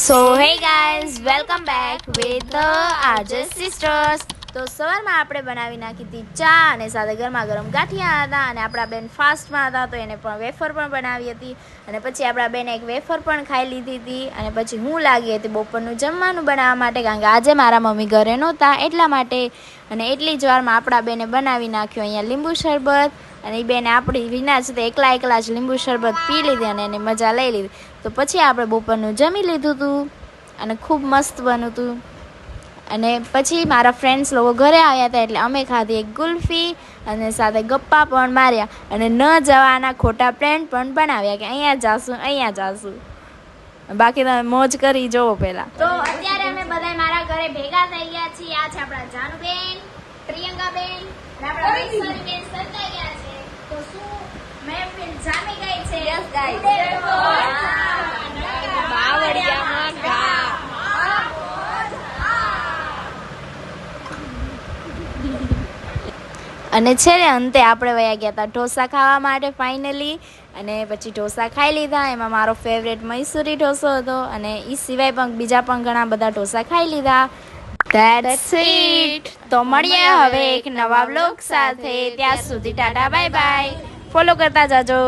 So hey guys, welcome back with the RJ sisters. તો સવારમાં આપણે બનાવી નાખી હતી ચા અને સાથે ગરમા ગરમ ગાંઠિયા હતા અને આપણા બેન ફાસ્ટમાં હતા તો એને પણ વેફર પણ બનાવી હતી અને પછી આપણા બેને એક વેફર પણ ખાઈ લીધી હતી અને પછી હું લાગી હતી બપોરનું જમવાનું બનાવવા માટે, કારણ કે આજે મારા મમ્મી ઘરે નહોતા એટલા માટે. અને એટલી જ વારમાં આપણા બેને બનાવી નાખ્યો અહીંયા લીંબુ શરબત અને એ બેને આપણી વિના જ એકલા એકલા જ લીંબુ શરબત પી લીધી અને એની મજા લઈ લીધી. તો પછી આપણે બપોરનું જમી લીધું હતું અને ખૂબ મસ્ત બન્યું હતું. અને પછી મારા ફ્રેન્ડ્સ લોકો ઘરે આવ્યા હતા એટલે અમે ખાધી એક ગુલ્ફી અને સાથે ગપ્પા પણ માર્યા અને ન જવાના ખોટા પ્લાન પણ બનાવ્યા કે અહીંયા જાશું. બાકી તમે મોજ કરી જોવો પહેલા. તો અત્યારે અમે બધા મારા ઘરે ભેગા થઈ ગયા છીએ. આ છે આપણા જાનુબેન, પ્રિયંકાબેન અને આપણા વૈશાલીબેન સરકાઈ ગયા છે. તો શું મહેફિલ જામી ગઈ છે? Yes guys. અને છે ને અંતે આપણે વયા ગયા હતા ઢોસા ખાવા માટે ફાઇનલી. અને પછી ઢોસા ખાઈ લીધા. એમાં મારો ફેવરેટ મૈસૂરી ઢોસો હતો અને એ સિવાય પણ બીજા પણ ઘણા બધા ઢોસા ખાઈ લીધા. That's it. તો મળીએ હવે એક નવા વ્લોગ સાથે. ત્યાં સુધી ટાટા બાય બાય. ફોલો કરતા જાજો.